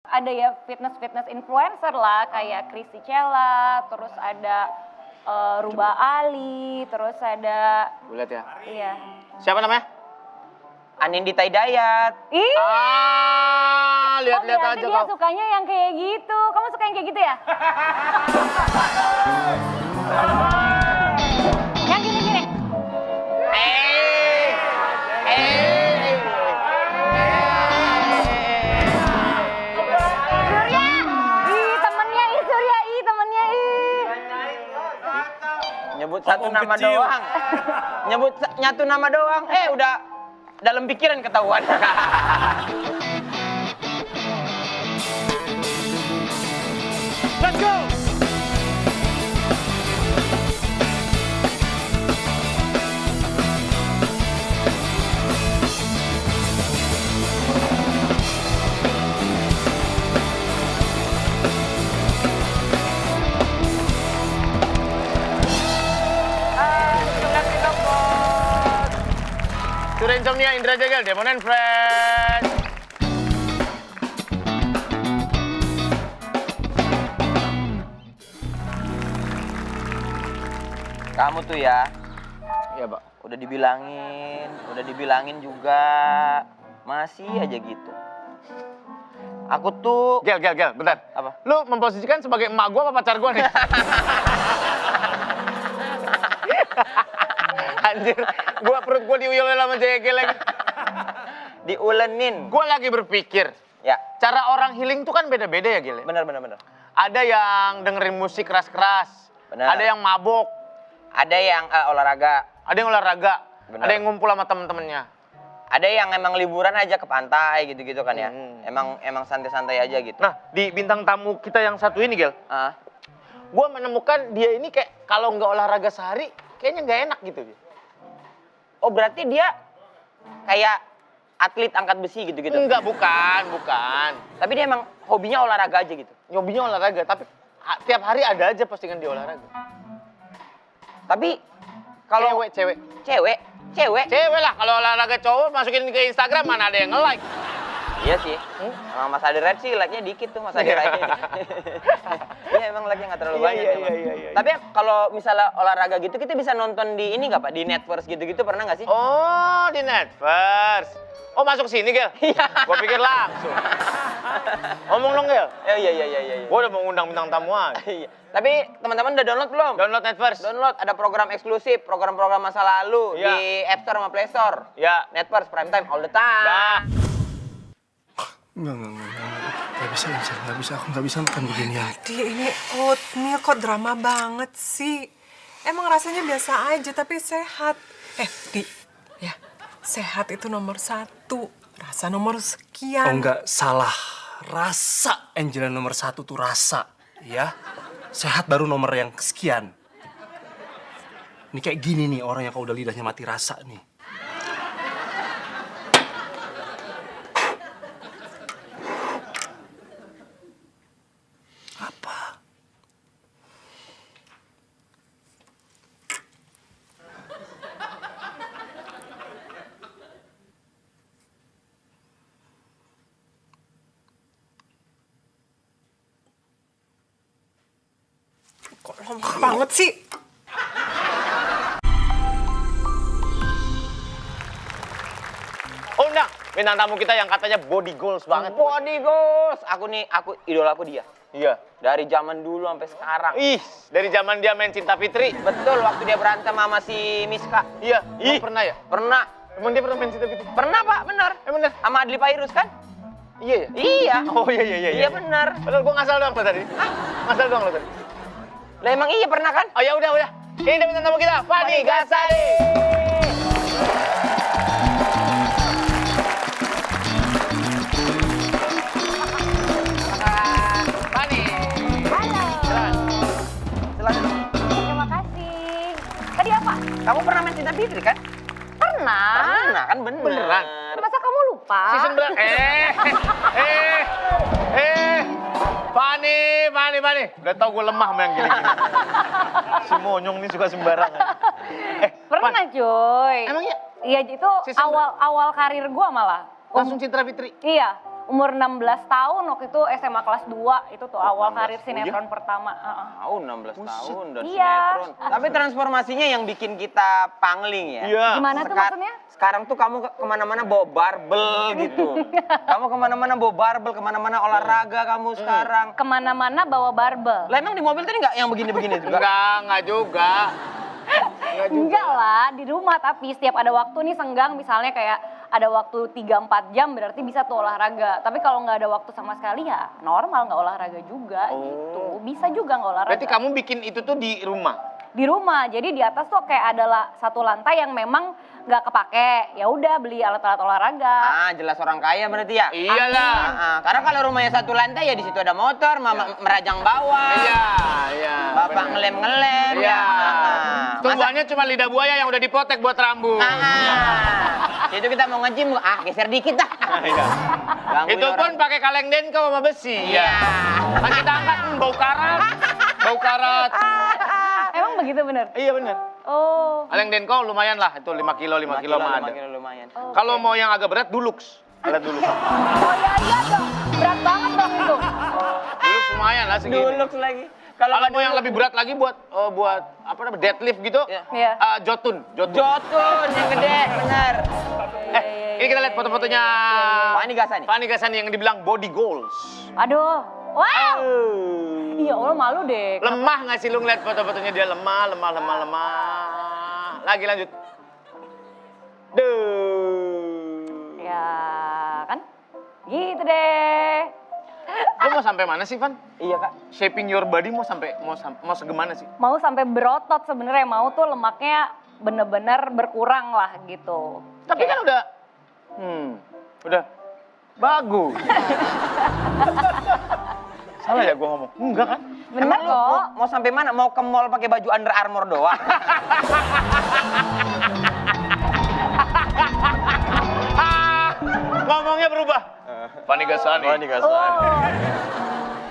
ada ya fitness influencer lah kayak Christy Cella, terus ada Ruba Ali, terus ada... Gue lihat ya. Iya. Siapa namanya? Anindita Hidayat. Ih. Lihat-lihat aja dia kau. sukanya yang kayak gitu. Kamu suka yang kayak gitu ya? Yang gini-gini. Surya. Ih, temennya Surya. Temennya Nyebut satu nama doang. Nyebut nyatu nama doang. Udah dalam pikiran ketahuan. Let's go! Sudah Insomnia, Indra Jegel, Demon and Friends. Kamu tuh ya, Iya, Pak. udah dibilangin juga. Masih aja gitu. Aku tuh... Gel, bentar. Apa? Lu memposisikan sebagai emak gua apa pacar gua nih? Anjir, perut gua diuyul sama Jegel lagi. Diulenin. Gua lagi berpikir, Ya, cara orang healing tuh kan beda-beda ya, Gel. bener. Ada yang dengerin musik keras-keras. Benar. Ada yang mabok. Ada yang olahraga. Ada yang olahraga. Benar. Ada yang ngumpul sama temen-temennya. Ada yang emang liburan aja ke pantai gitu-gitu kan ya. Hmm. Emang santai-santai aja gitu. Nah, di bintang tamu kita yang satu ini, Gel. Ah, Gua menemukan dia ini kayak kalau nggak olahraga sehari, kayaknya nggak enak gitu. oh berarti dia kayak atlet angkat besi gitu-gitu. Enggak, bukan. Tapi dia emang hobinya olahraga aja gitu. Hobinya olahraga, tapi tiap hari ada aja postingan dia olahraga. Tapi kalau Cewek. cewek Cewek lah, kalau olahraga cowok masukin ke Instagram mana ada yang nge-like. iya sih. Emang Mas Adi Red sih like-nya dikit tuh Mas Adi Red. Iya emang like-nya nggak terlalu banyak. Iya. Tapi kalau misalnya olahraga gitu kita bisa nonton di ini nggak Pak? Di Netverse gitu-gitu pernah nggak sih? Oh, di Netverse. Oh, masuk sini, Gel? Iya. Gua pikir langsung. Ngomong dong, Gel. Iya. Gua udah mau undang bintang tamu aja. Iya. Tapi teman-teman udah download belum? Download Netverse. Download, ada program eksklusif, program-program masa lalu Iya. di App Store sama Play Store. Ya. Netverse Prime Time all the time. Dah. Enggak. Nggak bisa. Aku nggak bisa makan beginian. Dia ini oatmeal kok drama banget sih. Emang rasanya biasa aja tapi sehat. Di, ya sehat itu nomor 1. Rasa nomor sekian. Oh, enggak, salah. Rasa Angela nomor 1 tuh rasa. Ya. Sehat baru nomor yang sekian. Ini kayak gini nih orang yang kalau udah lidahnya mati rasa nih. Apa? Kok lama banget sih? Oh, undang bintang tamu kita yang katanya body goals banget. Body goals. Aku idola aku dia. Iya. Dari zaman dulu sampai sekarang. Ih, dari zaman dia main Cinta Fitri. Betul, waktu dia berantem sama si Miska. Iya. Ih, Pernah ya? Pernah. Emang dia pernah main Cinta Fitri? Pernah, Pak, bener. Bener. Sama Adli Pairus kan? Iya ya? Iya. Oh, iya. Iya, bener. Padahal gua ngasal doang lo tadi. Ngasal doang lo tadi. Lah emang iya pernah kan? Oh, ya udah. Ini dia bintang tamu kita, Fani Ghazali. Fani. Halo. Silakan. Silakan. Terima kasih. Tadi apa? Kamu pernah main Cinta Fitri kan? Pernah. Pernah kan bener. Beneran? Masa kamu lupa? Season berapa? Fani. Udah tau gue lemah sama yang gini-gini. Si Monyong ini suka sembarangan. Pernah, Fan, Joy. Emang iya? Iya, itu Season awal karir gua malah. Langsung Cinta Fitri? Iya. umur 16 tahun waktu itu SMA kelas 2 itu tuh awal 16. karir sinetron pertama. Tahun 16 tahun dan Iya. sinetron. Tapi transformasinya yang bikin kita pangling ya. Iya. Gimana tuh maksudnya? Sekarang tuh kamu kemana-mana bawa barbel gitu. Kamu kemana-mana bawa barbel, kemana-mana olahraga kamu sekarang. Kemana-mana bawa barbel. Lah emang di mobil tadi nggak yang begini-begini juga? Enggak juga. Enggak lah, di rumah tapi setiap ada waktu nih senggang misalnya kayak ada waktu 3-4 jam berarti bisa tuh olahraga. Tapi kalau nggak ada waktu sama sekali ya normal nggak olahraga juga gitu. Bisa juga nggak olahraga. Berarti kamu bikin itu tuh di rumah? Di rumah, jadi di atas tuh kayak ada satu lantai yang memang nggak kepake. Ya udah beli alat-alat olahraga. Ah, jelas orang kaya berarti ya? Iyalah. Karena kalau rumahnya satu lantai ya di situ ada motor, mama merajang bawah. Iya, iya. Bapak bener. ngelem-ngelem. Iya. Masa- Tumbuhannya cuma lidah buaya yang udah dipotek buat rambut. Itu kita mau nge-gym, geser dikit dah. Iya. Gangguin Itu pun orang. pakai kaleng denko sama besi. Iya. Kan kita angkat bau karat. Bau karat. Emang begitu bener? Iya bener. Oh. Kaleng denko lumayan lah, itu 5 kilo, 5 kilo mah 5 ada. kilo lumayan. Kalau mau yang agak berat, Dulux. Alat Dulux. Oh iya dong, berat banget dong itu. Dulux lumayan lah segini. Dulux lagi. Kalau nggak mau yang dulux, lebih berat lagi buat apa namanya deadlift gitu, Iya. Iya. Jotun. Jotun yang gede, bener. Ini kita lihat foto-fotonya Fani Gasani. Fani Gasani yang dibilang body goals. Aduh. Wow. Iya Allah malu deh. Lemah nggak sih lu ngeliat foto-fotonya dia lemah. Lagi lanjut. Duh. Ya kan? Gitu deh. Lu mau sampai mana sih, Van? Iya, Kak. Shaping your body mau segimana sih? Mau sampai berotot sebenarnya, mau tuh lemaknya bener-bener berkurang lah gitu. Tapi kan udah bagus. Salah ya gua ngomong? Enggak kan? Bener Emang lu kok. mau sampai mana? Mau ke mall pakai baju Under Armour doang? Ngomongnya berubah. Fani Gasani. Oh.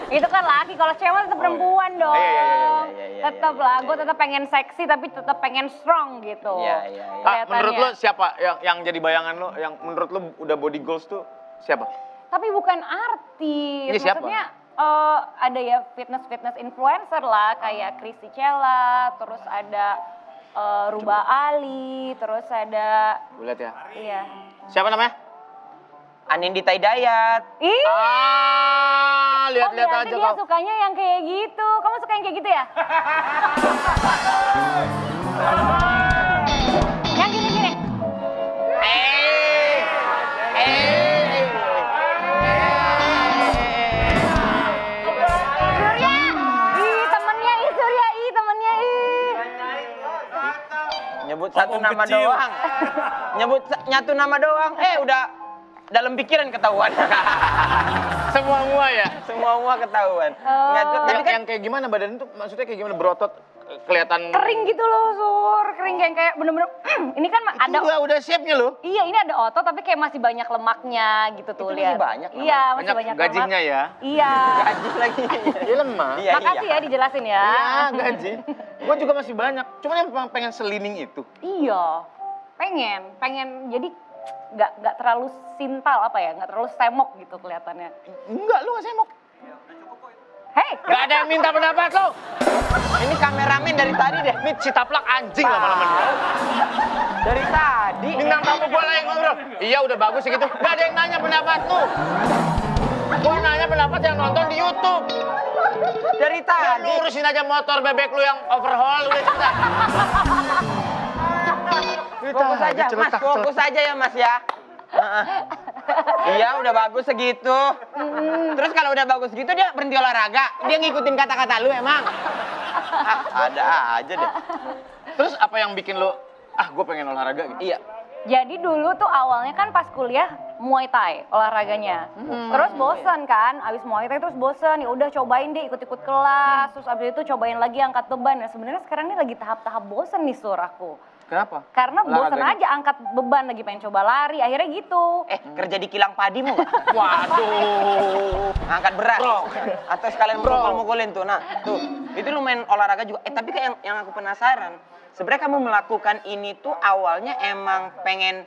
Itu kan laki, kalau cewek tetap perempuan dong. Iya, Tetap lah, gue tetap pengen seksi tapi tetap pengen strong gitu. Iya. Kelihatannya. Menurut lo siapa yang jadi bayangan lo? Yang menurut lo udah body goals tuh siapa? Tapi bukan artis. Ini siapa? Maksudnya ada ya fitness influencer lah kayak Christy Cella, terus ada Ruba Ali, terus ada Gue lihat ya. iya. Siapa namanya? Anindita Hidayat. Ih, Lihat-lihat berarti aja dia kau. sukanya yang kayak gitu. Kamu suka yang kayak gitu ya? Yang gini-gini. Surya, temennya temennya Nyebut satu Om nama kecil. doang. Nyatu nama doang. Udah dalam pikiran ketahuan. Semua ya. Semua ketahuan. Nyatu, tapi kan Yang kayak gimana badan itu? Maksudnya kayak gimana berotot kelihatan? kering gitu loh, Sur. Kering kayak bener-bener. Ini kan ada. Itu udah shape-nya lo. Iya, ini ada otot tapi kayak masih banyak lemaknya gitu tuh, Itu masih lihat. banyak namanya. Iya, masih Banyak banyak gajinya lemak. ya. Iya. gaji lagi. Dia lemah. Iya, Makasih ya dijelasin ya. Iya, gaji. Gue juga masih banyak. Cuman yang pengen selining itu. Iya. Pengen jadi nggak terlalu sintal apa ya, nggak terlalu semok gitu kelihatannya. Enggak, lu gak semok. Hei, Gak ada yang minta pendapat lo. Ini kameramen dari tadi deh. Ini si taplak anjing lama-lama dia. Dari tadi. Bintang tamu gue lagi ngobrol. Iya udah bagus sih gitu. Gak ada yang nanya pendapat lu. Gue nanya pendapat yang nonton di YouTube. Dari Ya, tadi. lu urusin aja motor bebek lu yang overhaul udah cerita. Fokus aja, Mas. Fokus aja ya, Mas ya. Iya, udah bagus segitu. Terus kalau udah bagus gitu dia berhenti olahraga. Dia ngikutin kata-kata lu emang. Ada aja deh. Terus apa yang bikin lu, gue pengen olahraga gitu? Iya. jadi dulu tuh awalnya kan pas kuliah Muay Thai olahraganya. Terus bosen kan, abis Muay Thai terus bosen, ya udah cobain deh ikut-ikut kelas. Terus abis itu cobain lagi angkat beban. Nah sebenarnya sekarang ini lagi tahap-tahap bosen nih Sur aku. Kenapa? Karena bosen Olahraganya? aja angkat beban, lagi pengen coba lari, akhirnya gitu. Kerja di kilang padi mau nggak? Waduh. Angkat berat. Bro. Atau sekalian Bro. mukul-mukulin tuh. Nah, tuh. Itu lumayan olahraga juga. Tapi kayak yang aku penasaran. Sebenarnya kamu melakukan ini tuh awalnya emang pengen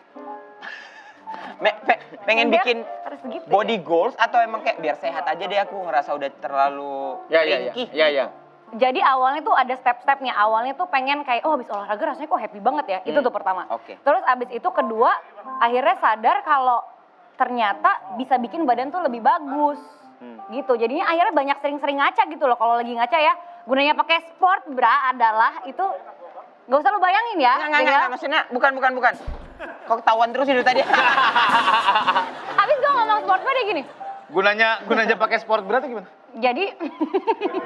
Pengen Dia bikin harus begitu ya. body goals atau emang kayak biar sehat aja deh aku ngerasa udah terlalu ringkih. Iya. Jadi awalnya tuh ada step-stepnya. Awalnya tuh pengen kayak, oh habis olahraga rasanya kok happy banget ya. Itu tuh pertama. Oke. Terus abis itu kedua, akhirnya sadar kalau ternyata bisa bikin badan tuh lebih bagus. Gitu. Jadinya akhirnya banyak sering-sering ngaca gitu loh. Kalau lagi ngaca ya, gunanya pakai sport bra adalah itu, nggak usah lu bayangin ya. Enggak, maksudnya bukan. Kok ketahuan terus itu tadi? Abis gue ngomong sport bra deh gini. Gunanya pakai sport berat gimana? Jadi,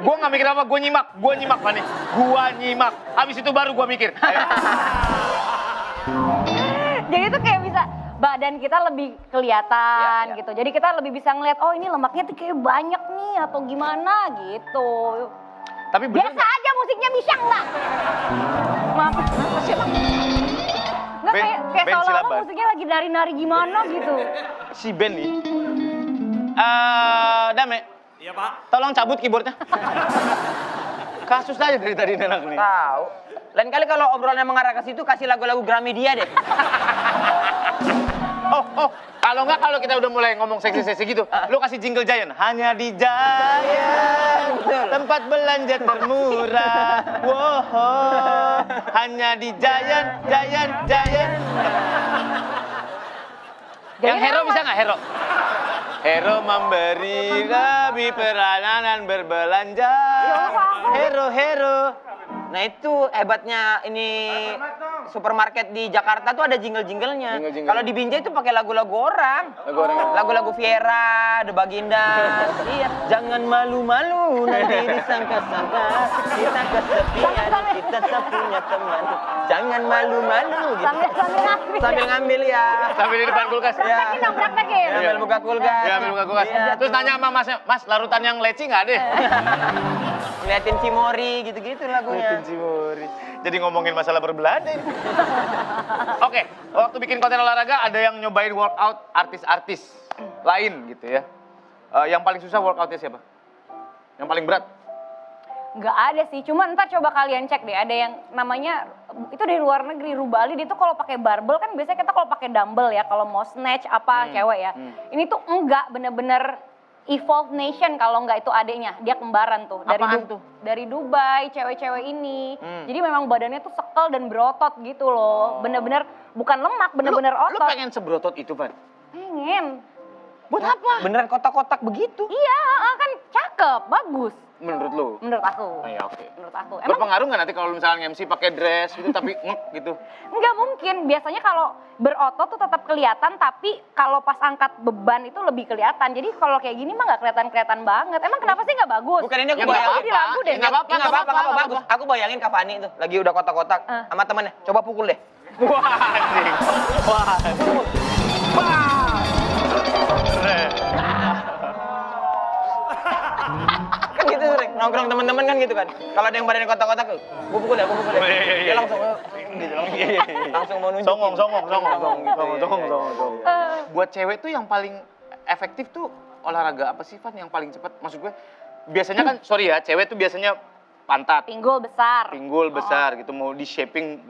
Gua nggak mikir apa, gua nyimak Fani. Gua nyimak. Habis itu baru gua mikir. Ayo. jadi tuh kayak bisa badan kita lebih kelihatan Ya. gitu. Jadi kita lebih bisa ngeliat, oh ini lemaknya tuh kayak banyak nih atau gimana gitu. Tapi bener Biasa aja musiknya bisa nggak? Maaf. Nggak Ben- kayak Ben seolah-olah silaban. musiknya lagi nari-nari gimana gitu. si Ben nih. Dame. Iya, Pak. Tolong cabut keyboardnya. Kasus aja dari tadi anak nih. Tahu. Lain kali kalau obrolannya mengarah ke situ kasih lagu-lagu Gramedia deh. Oh, kalau kita udah mulai ngomong seksi-seksi gitu, lu kasih jingle Giant. Hanya di Giant, tempat belanja termurah. Wow, hanya di Giant. Yang hero bisa nggak hero? Hero memberi lebih peranan berbelanja. Hero. Nah itu hebatnya ini supermarket di Jakarta tuh ada jingle-jinglenya. Jingle-jingle. Kalau di Binjai itu pakai lagu-lagu orang. Lagu orang ya? Lagu-lagu Viera, The Baginda. Iya, jangan malu-malu nanti disangka-sangka kita kesepian, kita tak punya teman. Jangan malu-malu gitu. Sambil ngambil ya. Sambil ngambil ya. Sambil di depan kulkas. Ya. Praktekin. Sambil buka kulkas. Ya, ambil buka kulkas. Iya. Terus nanya sama masnya, Mas, larutan yang leci nggak ada? Ngeliatin Cimori gitu-gitu lagunya. Cimori. Jadi ngomongin masalah berbelanja ini. Oke, waktu bikin konten olahraga ada yang nyobain workout artis-artis lain gitu ya. Yang paling susah workoutnya siapa? Yang paling berat? Nggak ada sih, cuma ntar coba kalian cek deh. Ada yang namanya, itu dari luar negeri, Rubali. Dia tuh kalau pakai barbel kan biasanya kita kalau pakai dumbbell ya. Kalau mau snatch apa cewek ya. Ini tuh enggak, bener-bener Evolve Nation kalau nggak itu adeknya, dia kembaran tuh dari Apaan tuh? dari Dubai, cewek-cewek ini. Jadi memang badannya tuh sekel dan berotot gitu loh. Bener-bener bukan lemak, bener-bener Lu otot. pengen sebrotot itu, Van? Pengen. Buat apa? Beneran kotak-kotak begitu? Iya, kan cakep, bagus. Menurut lu? Menurut aku. Oh, ya, oke. Menurut aku. Emang Berpengaruh nggak nanti kalau misalnya MC pakai dress gitu tapi ngek gitu? nggak mungkin. Biasanya kalau berotot tuh tetap kelihatan, tapi kalau pas angkat beban itu lebih kelihatan. Jadi kalau kayak gini mah nggak kelihatan banget. Emang kenapa sih nggak bagus? Bukan ini aku Ya, bayangin. nggak Di lagu deh. Ya, nggak apa-apa, Nggak apa-apa, bagus. Aku bayangin Kak Fani itu lagi udah kotak-kotak sama temennya. Coba pukul deh. Wah, anjing. Wah, anjing. Keren. Kan gitu sering nongkrong teman-teman kan gitu kan. Kalau ada yang badannya kotak-kotak tuh, gua pukul deh. Iya. Dia langsung gitu langsung mau nunjukin. Songong. Buat cewek tuh yang paling efektif tuh olahraga apa sih, Van? Yang paling cepat? Maksud gue, biasanya kan, sorry ya, cewek tuh biasanya pantat, Pinggul besar. pinggul besar gitu, mau di shaping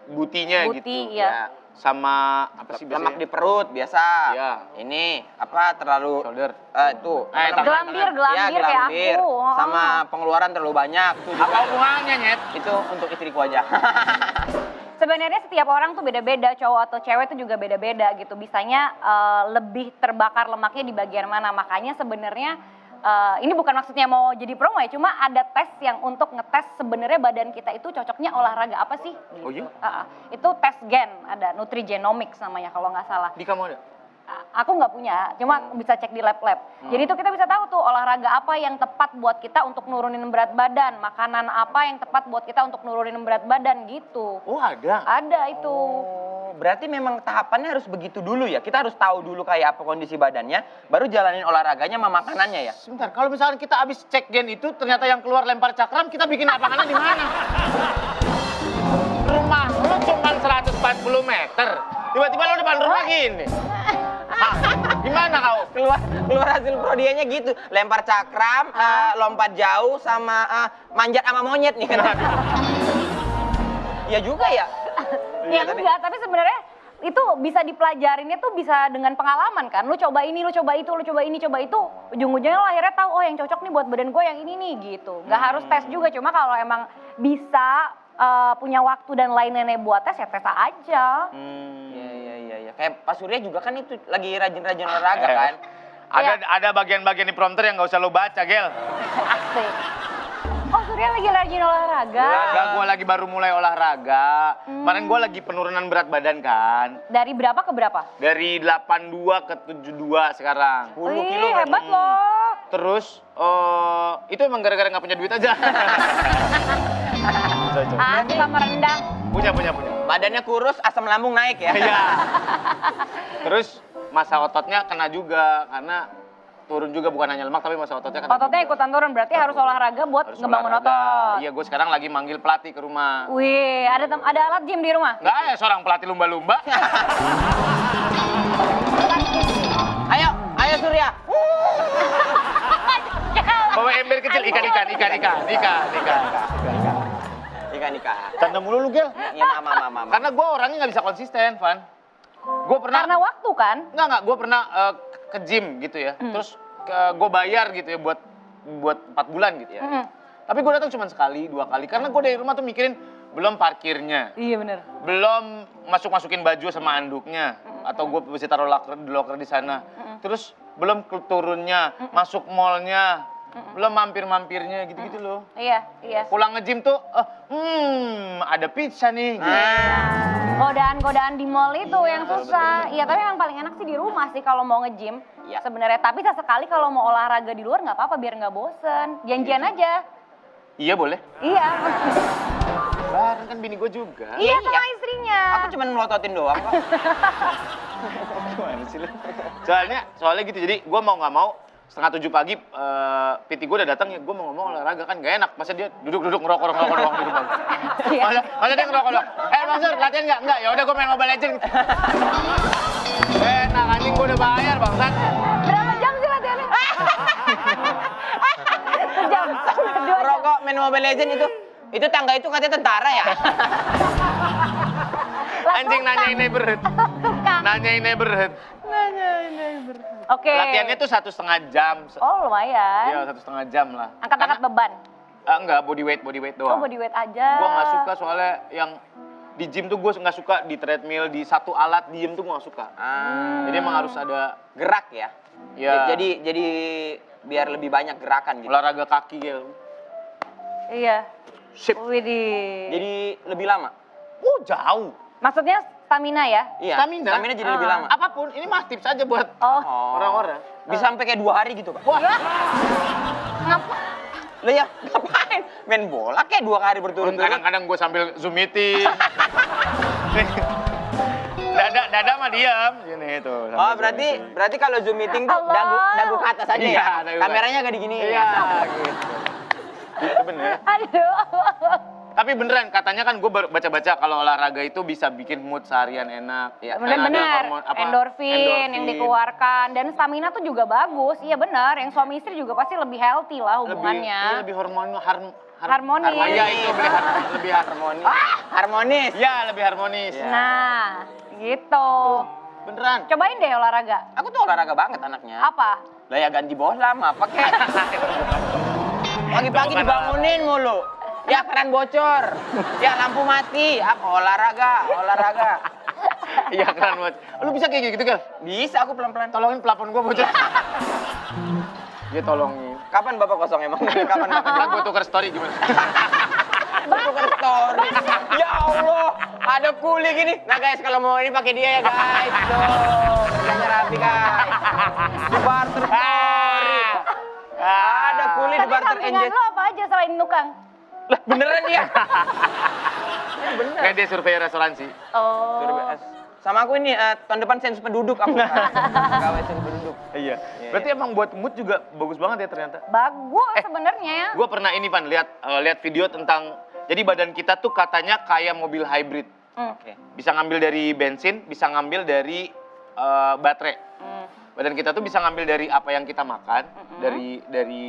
butinya Buti, gitu. iya. Sama apa sih Lemak biasanya? di perut biasa. Iya. Ini apa terlalu Shoulder. itu Tangan. Gelambir Iya, kayak gelambir. aku. Oh. Sama pengeluaran terlalu banyak. Itu juga. Apa hubungannya, Nyet? Itu untuk istriku aja. Sebenarnya setiap orang tuh beda-beda, cowok atau cewek tuh juga beda-beda gitu. Bisanya lebih terbakar lemaknya di bagian mana. Makanya sebenarnya ini bukan maksudnya mau jadi promo ya, cuma ada tes yang untuk ngetes sebenarnya badan kita itu cocoknya olahraga apa sih? Oh iya? Itu tes gen, ada Nutrigenomics namanya kalau nggak salah. Di kamu ada? Aku nggak punya, cuma bisa cek di lab-lab. Jadi itu kita bisa tahu tuh olahraga apa yang tepat buat kita untuk nurunin berat badan, makanan apa yang tepat buat kita untuk nurunin berat badan gitu. Oh, ada. Ada itu. Oh, berarti memang tahapannya harus begitu dulu ya. Kita harus tahu dulu kayak apa kondisi badannya, baru jalanin olahraganya sama makanannya ya. Sebentar, kalau misalnya kita habis cek gen itu, ternyata yang keluar lempar cakram, kita bikin lapangannya di mana? Rumah lu cuma 140 meter. Tiba-tiba lu depan rumah gini. Hah, gimana kau? Keluar hasil prodianya gitu. Lempar cakram, lompat jauh sama manjat sama monyet nih kan. Iya juga ya. Ya enggak, tapi sebenarnya itu bisa dipelajarinnya tuh bisa dengan pengalaman kan. Lu coba ini, lu coba itu, lu coba ini, coba itu. Ujung-ujungnya lo akhirnya tahu, oh yang cocok nih buat badan gue yang ini nih gitu. Gak harus tes juga, cuma kalau emang bisa punya waktu dan lain-lainnya buat tes ya tes aja. Iya. Kayak Pak Surya juga kan itu lagi rajin-rajin olahraga kan. Ada bagian-bagian di prompter yang nggak usah lo baca, Gel. Asik. Oh Surya lagi rajin olahraga. Enggak, gue lagi baru mulai olahraga. Kemarin gue lagi penurunan berat badan kan. Dari berapa ke berapa? Dari 82 ke 72 sekarang. 10 Wih, kilo kan. hebat loh. Terus, itu emang gara-gara nggak punya duit aja. Asik sama rendah. Punya. Badannya kurus, asam lambung naik ya. Iya. Terus masa ototnya kena juga karena turun juga, bukan hanya lemak tapi masa ototnya kena. Ototnya juga. ikutan turun, berarti harus olahraga buat Harus ngebangun olahraga. otot. Iya, gue sekarang lagi manggil pelatih ke rumah. Wih, ada alat gym di rumah? Nggak ada seorang pelatih lumba-lumba. Ayo Surya. Bawa ember kecil, ikan. Nikah. Tanda mulu lu, Gel. Ya mama. Karena gue orangnya nggak bisa konsisten, Van. Gue pernah... Karena waktu kan? Nggak, gue pernah ke gym gitu ya. Terus gue bayar gitu ya buat 4 bulan gitu ya. Tapi gue datang cuma sekali, 2 kali. Karena gue dari rumah tuh mikirin, belum parkirnya. Iya bener. Belum masukin baju sama anduknya. Atau gue mesti taruh locker di sana. Terus belum turunnya, masuk mallnya. Belum mampir-mampirnya gitu-gitu loh. Iya. Pulang nge-gym tuh, ada pizza nih. Gitu. Godaan-godaan di mall itu yang susah. Iya, tapi yang paling enak sih di rumah sih kalau mau nge-gym. Iya. Sebenarnya, tapi sesekali kalau mau olahraga di luar nggak apa-apa biar nggak bosen. Janjian aja. Iya boleh. Iya. Bareng kan bini gue juga. Iya sama istrinya. Aku cuma melototin doang kok. Gimana sih lu? Soalnya gitu, jadi gue mau nggak mau 6:30 pagi, PT gue udah datang ya, gue mau ngomong olahraga kan gak enak. Masa dia duduk ngerokok doang di rumah. Masa dia ngerokok doang. Bang Sur, latihan nggak? Enggak, ya udah gue main Mobile Legends. Enak anjing, gue udah bayar bangsat. Berapa jam sih latihannya? Sejam. 2 jam. Rokok main Mobile Legends itu tangga itu katanya tentara ya. Anjing nanyain neighborhood. Nanyain neighborhood. Oke. Latihannya tuh 1,5 jam. Oh lumayan. Iya, 1,5 jam lah. Angkat-angkat beban. Enggak, body weight doang. Oh body weight aja. Gue nggak suka soalnya yang di gym tuh gue nggak suka di treadmill, di satu alat diem tuh gue nggak suka. Jadi emang harus ada Gerak ya. ya Jadi biar lebih banyak gerakan gitu. olahraga kaki gitu. Iya. Sip. Widih. Jadi lebih lama. Jauh. Maksudnya stamina ya? Iya. Stamina jadi lebih lama. Apapun, ini mah tips aja buat Oh. orang-orang. Bisa sampai kayak 2 hari gitu, Pak. Wah, Ngapa? Lah ya, ngapain? Main bola kayak 2 hari berturut-turut. kadang-kadang gue sambil zoom meeting. dada mah diam gini itu. Oh, berarti kalau Zoom meeting tuh Allah. dagu ke atas aja Iya, ya? dagu ke Kameranya nggak digini. Iya, gitu. Itu bener. Aduh. Tapi beneran, katanya kan gue baca-baca kalau olahraga itu bisa bikin mood seharian enak. Iya. Bener-bener, Ada endorfin yang dikeluarkan. Dan stamina tuh juga bagus, iya benar. Yang suami istri juga pasti lebih healthy lah hubungannya. Lebih Harmonis. Iya, itu lebih harmonis. Harmonis. Ya, lebih harmonis. Iya. Nah, gitu. Beneran. Cobain deh olahraga. Aku tuh olahraga banget anaknya. Apa? Lah ya ganti bohlam apa kek. Pagi-pagi dibangunin mulu. Ya keran bocor. Ya lampu mati. Apa olahraga. Iya, keren banget. Lu bisa kayak gitu kan? Bisa aku pelan-pelan. Tolongin plafon gue bocor. Dia tolongin. Kapan Bapak kosong emang? Kapan Bapak? Kan gue tukar story gimana? Tukar story. Ya Allah, ada kuli gini. Nah guys, kalau mau ini pakai dia ya guys. Tuh, kerjanya rapi guys. Di barter story. Ada kuli di Tapi barter sampingan engage. lo apa aja selain nukang? Lah beneran dia. Bener. Kayak dia survei asuransi. Oh. Sama aku ini tahun depan sensus penduduk aku. Pegawai sensus penduduk. Iya. Berarti emang buat mood juga bagus banget ya ternyata. Bagus sebenarnya. Gue pernah ini Pan, lihat video tentang, jadi badan kita tuh katanya kayak mobil hybrid. Oke. Bisa ngambil dari bensin, bisa ngambil dari baterai. Badan kita tuh bisa ngambil dari apa yang kita makan, dari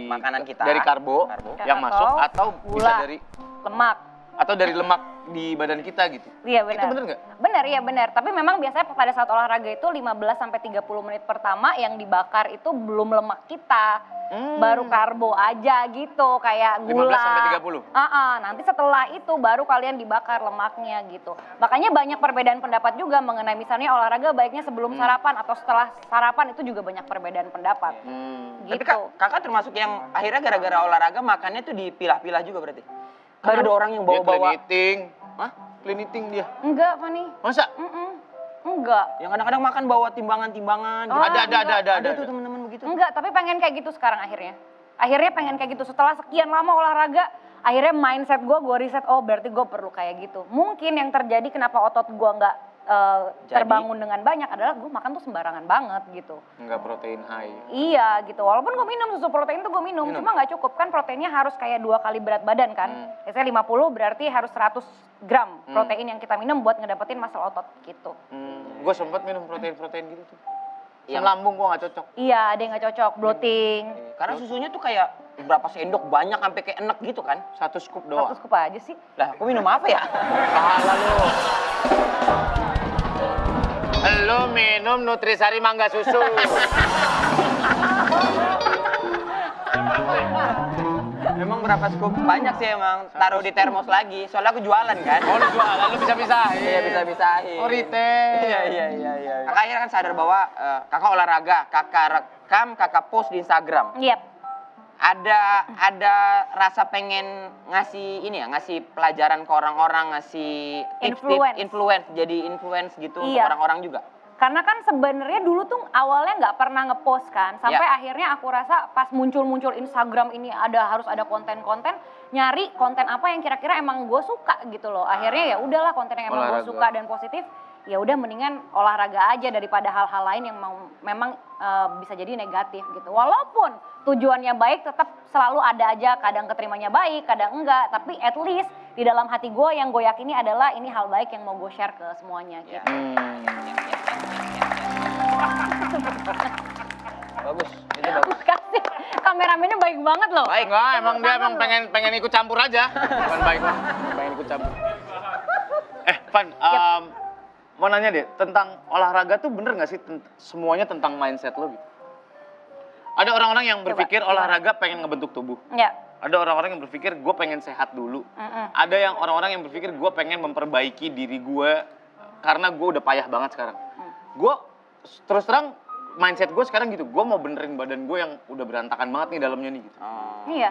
Makanan kita. dari karbo Karbo. yang masuk, atau bisa gula, dari lemak. Atau dari lemak di badan kita gitu. Iya benar. Itu bener nggak? Benar, iya benar. Tapi memang biasanya pada saat olahraga itu 15-30 menit pertama yang dibakar itu belum lemak kita. Baru karbo aja gitu, kayak 15 gula. sampai 30? Nanti setelah itu baru kalian dibakar lemaknya gitu. Makanya banyak perbedaan pendapat juga mengenai misalnya olahraga baiknya sebelum sarapan atau setelah sarapan, itu juga banyak perbedaan pendapat. Gitu. Tapi kakak termasuk yang akhirnya gara-gara olahraga makannya tuh dipilah-pilah juga berarti? Kan ada orang yang Dia bawa-bawa. clean eating. Hah? Clean eating dia. Enggak, Fani. Masa? Enggak. Yang kadang-kadang makan bawa timbangan-timbangan. Oh, gitu. Ada. Ada tuh teman-teman begitu. Enggak, tapi pengen kayak gitu sekarang akhirnya. Akhirnya pengen kayak gitu setelah sekian lama olahraga, akhirnya mindset gue riset, oh berarti gue perlu kayak gitu. Mungkin yang terjadi kenapa otot gue nggak terbangun dengan banyak adalah gue makan tuh sembarangan banget gitu. Enggak protein high. Iya gitu, walaupun gue minum susu protein tuh gue minum, cuma nggak cukup kan proteinnya harus kayak 2 kali berat badan kan. Biasanya 50 berarti harus 100 gram protein yang kita minum buat ngedapetin muscle otot gitu. Gue sempat minum protein gitu tuh. Yang lambung gue nggak cocok. Iya, ada yang nggak cocok, bloating. Karena susunya tuh kayak berapa sendok banyak sampai kayak enek gitu kan. 1 scoop doang. 1 scoop aja sih. Lah, aku minum apa ya? Salah lu. Lu minum Nutrisari mangga susu. Emang berapa scoop? Banyak sih emang. Taruh di termos lagi. Soalnya aku jualan kan. Oh, lu jualan, lu bisa-bisahin. Iya, bisa-bisahin. Oh, retail. Iya. Kakak akhirnya kan sadar bahwa kakak olahraga, kakak rekam, kakak post di Instagram. Yep. Ada rasa pengen ngasih ini ya, ngasih pelajaran ke orang-orang, ngasih tips-tips influence, jadi influence gitu untuk Iya. orang-orang juga. Karena kan sebenarnya dulu tuh awalnya nggak pernah ngepost kan, sampai akhirnya aku rasa pas muncul-muncul Instagram ini harus ada konten-konten, nyari konten apa yang kira-kira emang gue suka gitu loh. Akhirnya ya udahlah konten yang emang gue Olahraga. suka dan positif, ya udah mendingan olahraga aja daripada hal-hal lain yang memang bisa jadi negatif gitu. Walaupun tujuannya baik, tetap selalu ada aja kadang keterimanya baik, kadang enggak, tapi at least di dalam hati gue yang gue yakini adalah ini hal baik yang mau gue share ke semuanya gitu. Bagus, itu bagus. Kasih kameramennya baik banget loh. Baik, enggak, emang dia tangan emang loh. pengen ikut campur aja. Bukan baik lah, pengen ikut campur. Van, mau nanya deh, tentang olahraga tuh bener nggak sih semuanya tentang mindset lo gitu? Ada orang-orang yang berpikir olahraga pengen ngebentuk tubuh. Ya. Ada orang-orang yang berpikir gue pengen sehat dulu. Ada yang orang-orang yang berpikir gue pengen memperbaiki diri gue karena gue udah payah banget sekarang. Gue terus terang mindset gue sekarang gitu, gue mau benerin badan gue yang udah berantakan banget nih dalamnya nih gitu. Iya.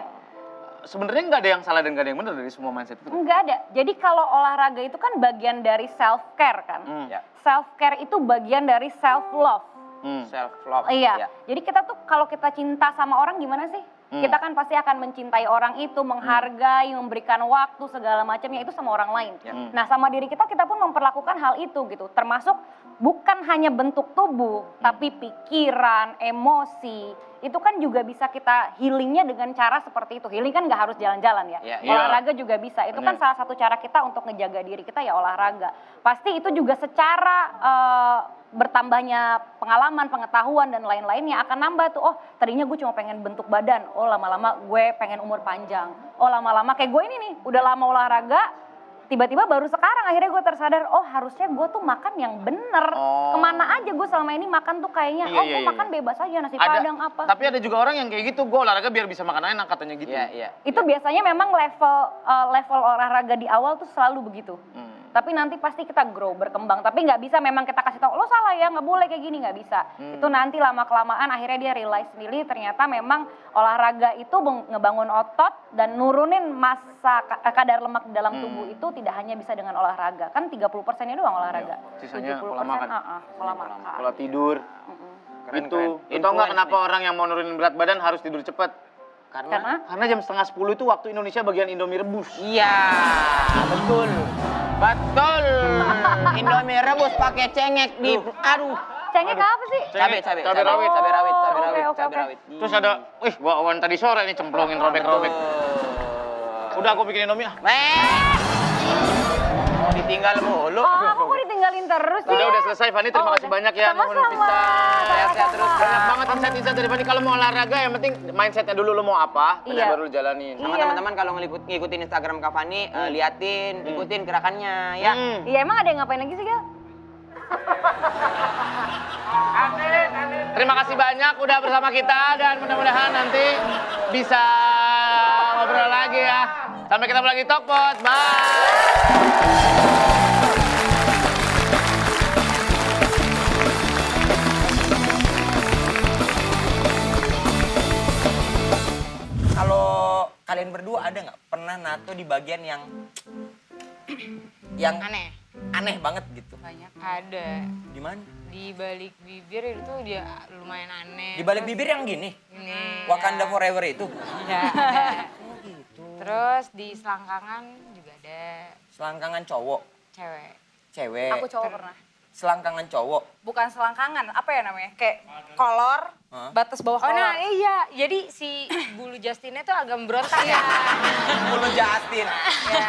Sebenarnya nggak ada yang salah dan nggak ada yang benar dari semua mindset itu. Enggak ada. Jadi kalau olahraga itu kan bagian dari self care kan. Ya. Self care itu bagian dari self love. Self love. Iya. Jadi kita tuh kalau kita cinta sama orang gimana sih? Kita kan pasti akan mencintai orang itu, menghargai, memberikan waktu segala macamnya itu sama orang lain. Nah, sama diri kita pun memperlakukan hal itu gitu. Termasuk bukan hanya bentuk tubuh, tapi pikiran, emosi. Itu kan juga bisa kita healingnya dengan cara seperti itu. Healing kan nggak harus jalan-jalan ya. Olahraga juga bisa. Itu kan salah satu cara kita untuk ngejaga diri kita ya olahraga. Pasti itu juga secara bertambahnya pengalaman, pengetahuan dan lain-lainnya akan nambah tuh. Oh, tadinya gue cuma pengen bentuk badan. Oh, lama-lama gue pengen umur panjang. Oh, lama-lama kayak gue ini nih, udah lama olahraga, tiba-tiba baru sekarang akhirnya gue tersadar, oh harusnya gue tuh makan yang bener. Kemana aja gue selama ini makan tuh kayaknya, gue makan bebas aja nasi padang apa. Tapi ada juga orang yang kayak gitu, gue olahraga biar bisa makan enak katanya gitu. Iya. Itu biasanya memang level olahraga di awal tuh selalu begitu. Tapi nanti pasti kita grow, berkembang. Tapi nggak bisa memang kita kasih tahu, lo salah ya, nggak boleh kayak gini, nggak bisa. Itu nanti lama-kelamaan akhirnya dia realize sendiri ternyata memang olahraga itu ngebangun otot dan nurunin kadar lemak di dalam tubuh itu tidak hanya bisa dengan olahraga. Kan 30%-nya doang olahraga. Sisanya 70% pola makan. Pola makan. Pola tidur. Keren, Itu. keren. Tahu nggak Influence kenapa nih. orang yang mau nurunin berat badan harus tidur cepat? Karena Karena jam 9:30 itu waktu Indonesia bagian Indomie rebus. Iya, betul. Betul. Indomie rebus pakai cengek di aduh. cengek apa sih? Cabai rawit. Oke. Terus ada, wih, bawaan tadi sore nih cemplungin robek-robek. Udah aku bikin Indomie ah. Ditinggal mulu. Oh, aku kok ditinggalin terus sih? Udah selesai Fani, terima Oh, kasih udah. banyak ya. Sama-sama. Nuhun pisan. Sehat-sehat terus. Banyak banget insight-insight dari Fani. Kalau mau olahraga yang penting mindsetnya dulu lo mau apa, Iya. baru lo jalanin. Sama Iya. teman-teman kalau ngikutin Instagram Kak Fani, liatin, ikutin gerakannya ya. Iya, emang ada yang ngapain lagi sih, Gal? Terima kasih banyak udah bersama kita dan mudah-mudahan nanti bisa ngobrol lagi ya. Sampai ketemu lagi Tokpot. Bye. Kalau kalian berdua ada nggak pernah nato di bagian yang Aneh. aneh banget gitu? Banyak ada. Di mana? Di balik bibir itu dia lumayan aneh. Di balik bibir yang gini. Ini. Wakanda Forever itu. Iya. Terus di selangkangan juga ada Selangkangan cowok, cewek. cewek. Aku cowok pernah. Selangkangan cowok. Bukan selangkangan, apa ya namanya? Kayak kolor, Hah? batas bawah Oh kolor. nah iya, jadi si bulu Justinnya tuh agak memberontak ya. Bulu Justin. Ya.